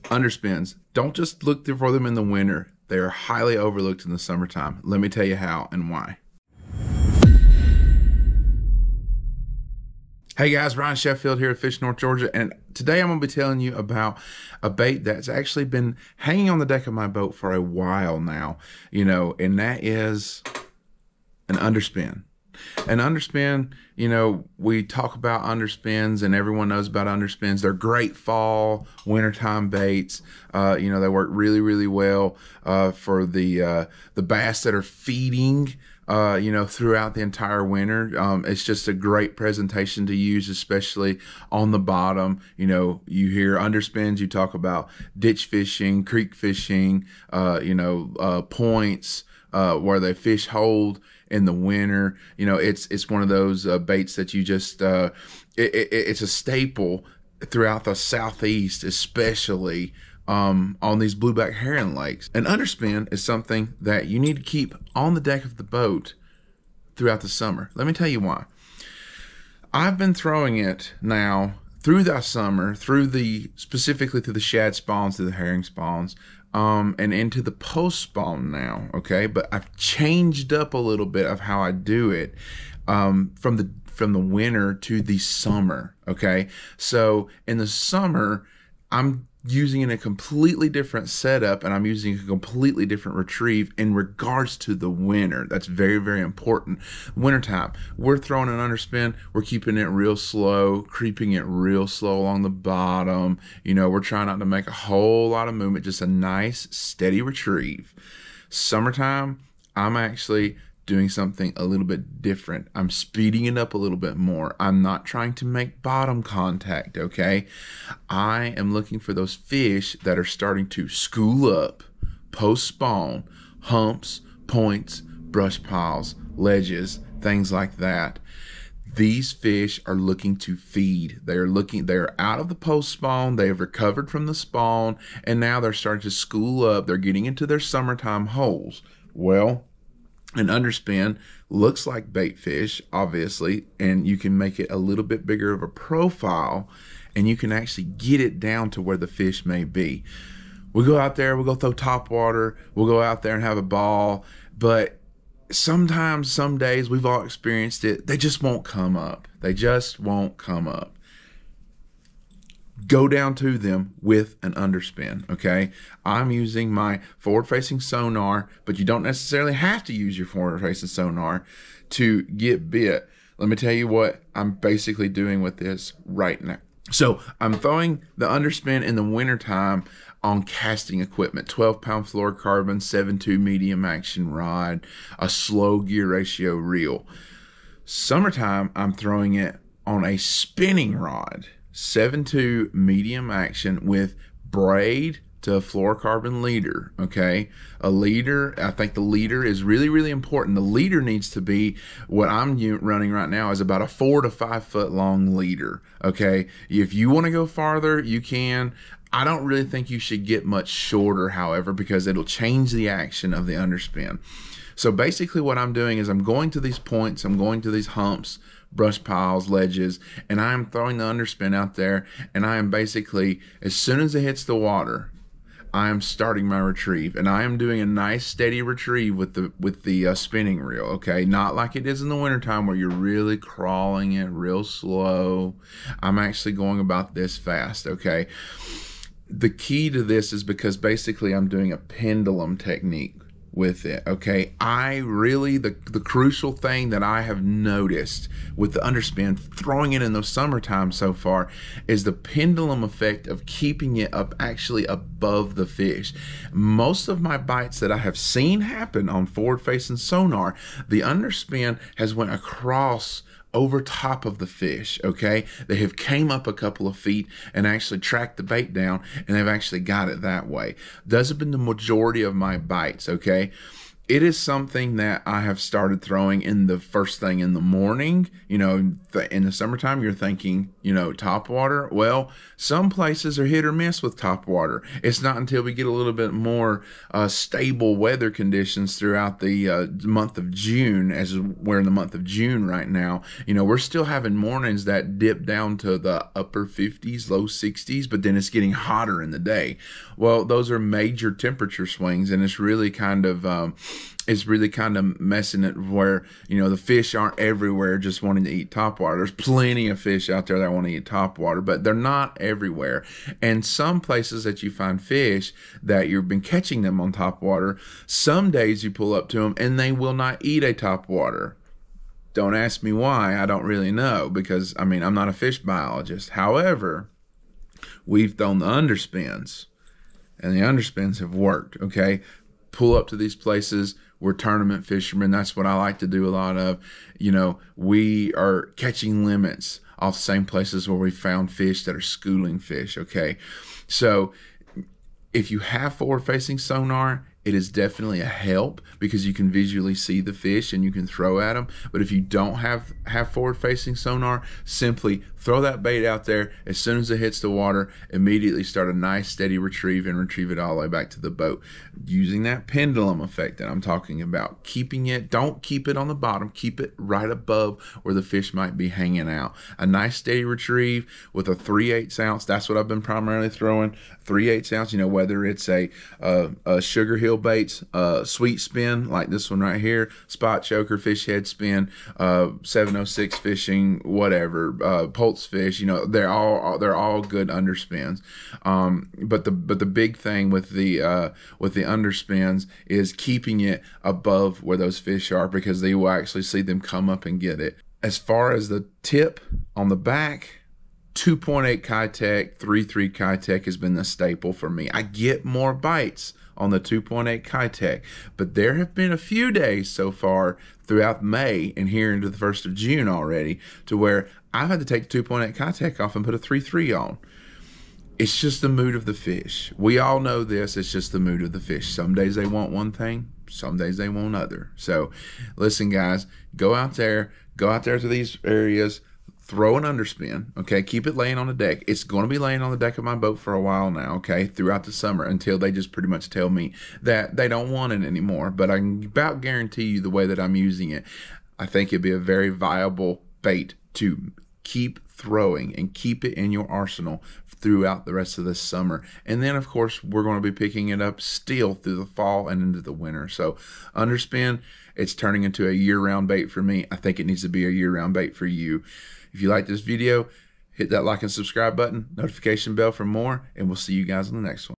Underspins. Don't just look for them in the winter. They are highly overlooked in the summertime. Let me tell you how and why. Hey guys, Ryan Sheffield here at Fish North Georgia, and today I'm going to be telling you about a bait that's actually been hanging on the deck of my boat for a while now, and that is an underspin. An underspin, we talk about underspins and everyone knows about underspins. They're great fall, wintertime baits. They work really, really well for the bass that are feeding throughout the entire winter. It's just a great presentation to use, especially on the bottom. You hear underspins, you talk about ditch fishing, creek fishing, points where they fish hold in the winter. It's one of those baits that you just it's a staple throughout the southeast, especially on these blueback herring lakes. An underspin is something that you need to keep on the deck of the boat throughout the summer. Let me tell you why. I've been throwing it now through the summer, specifically through the shad spawns, through the herring spawns, and into the post spawn now, okay? But I've changed up a little bit of how I do it from the winter to the summer, okay? So in the summer, I'm using in a completely different setup, and I'm using a completely different retrieve in regards to the winter. That's very, very important. Wintertime, we're throwing an underspin, we're keeping it real slow, creeping it real slow along the bottom. We're trying not to make a whole lot of movement, just a nice, steady retrieve. Summertime, I'm actually doing something a little bit different. I'm speeding it up a little bit more. I'm not trying to make bottom contact, okay? I am looking for those fish that are starting to school up, post spawn, humps, points, brush piles, ledges, things like that. These fish are looking to feed. They're out of the post spawn, they have recovered from the spawn, and now they're starting to school up. They're getting into their summertime holes. Well, an underspin looks like bait fish, obviously, and you can make it a little bit bigger of a profile, and you can actually get it down to where the fish may be. We go out there, we'll go throw topwater, we'll go out there and have a ball, but sometimes, some days, we've all experienced it, they just won't come up. They just won't come up. Go down to them with an underspin, okay? I'm using my forward-facing sonar, but you don't necessarily have to use your forward-facing sonar to get bit. Let me tell you what I'm basically doing with this right now. So I'm throwing the underspin in the wintertime on casting equipment, 12-pound fluorocarbon, 7.2 medium action rod, a slow gear ratio reel. Summertime, I'm throwing it on a spinning rod, 7.2 medium action with braid to a fluorocarbon leader, okay? A leader, I think the leader is really, really important. The leader needs to be, what I'm running right now is about a 4 to 5 foot long leader, okay? If you want to go farther, you can. I don't really think you should get much shorter, however, because it'll change the action of the underspin. So basically what I'm doing is I'm going to these points, I'm going to these humps, brush piles, ledges, and I am throwing the underspin out there, and I am basically, as soon as it hits the water, I am starting my retrieve, and I am doing a nice steady retrieve with the spinning reel, okay? Not like it is in the wintertime where you're really crawling it real slow. I'm actually going about this fast, okay? The key to this is because basically I'm doing a pendulum technique with it, okay? The crucial thing that I have noticed with the underspin, throwing it in the summertime so far, is the pendulum effect of keeping it up actually above the fish. Most of my bites that I have seen happen on forward-facing sonar, the underspin has went across over top of the fish, okay? They have came up a couple of feet and actually tracked the bait down, and they've actually got it that way. Does have been the majority of my bites, okay? It is something that I have started throwing in the first thing in the morning. You know, in the summertime, you're thinking, you know, top water. Well, some places are hit or miss with top water. It's not until we get a little bit more stable weather conditions throughout the month of June, as we're in the month of June right now. You know, we're still having mornings that dip down to the upper 50s, low 60s, but then it's getting hotter in the day. Well, those are major temperature swings, and it's really kind of messing it where, you know, the fish aren't everywhere just wanting to eat topwater. There's plenty of fish out there that want to eat topwater, but they're not everywhere. And some places that you find fish that you've been catching them on topwater, some days you pull up to them and they will not eat a topwater. Don't ask me why. I don't really know, because, I mean, I'm not a fish biologist. However, we've thrown the underspins, and the underspins have worked, okay? Pull up to these places. We're tournament fishermen. That's what I like to do a lot of. You know, we are catching limits off the same places where we found fish that are schooling fish, okay? So if you have forward-facing sonar, it is definitely a help, because you can visually see the fish and you can throw at them. But if you don't have forward-facing sonar, simply throw that bait out there. As soon as it hits the water, immediately start a nice steady retrieve and retrieve it all the way back to the boat. Using that pendulum effect that I'm talking about. Keeping it, don't keep it on the bottom. Keep it right above where the fish might be hanging out. A nice steady retrieve with a 3/8 ounce. That's what I've been primarily throwing. 3/8 ounce, you know, whether it's a Sugar Hill baits, sweet spin like this one right here, spot choker, fish head spin, 706 fishing, whatever, Pulse fish, you know, they're all good underspins. But the big thing with the underspins is keeping it above where those fish are, because they will actually see them come up and get it. As far as the tip on the back, 2.8 Kitech, 3.3 Kitech has been the staple for me. I get more bites on the 2.8 Kitech, but there have been a few days so far throughout May and here into the 1st of June already to where I've had to take the 2.8 Kitech off and put a 3.3 on. It's just the mood of the fish. We all know this. It's just the mood of the fish. Some days they want one thing, some days they want other. So listen, guys, go out there to these areas, throw an underspin, okay? Keep it laying on the deck. It's going to be laying on the deck of my boat for a while now, okay, throughout the summer, until they just pretty much tell me that they don't want it anymore. But I can about guarantee you, the way that I'm using it, I think it'd be a very viable bait to keep throwing and keep it in your arsenal throughout the rest of this summer. And then, of course, we're going to be picking it up still through the fall and into the winter. So underspin, it's turning into a year-round bait for me. I think it needs to be a year-round bait for you. If you like this video, hit that like and subscribe button, notification bell for more, and we'll see you guys in the next one.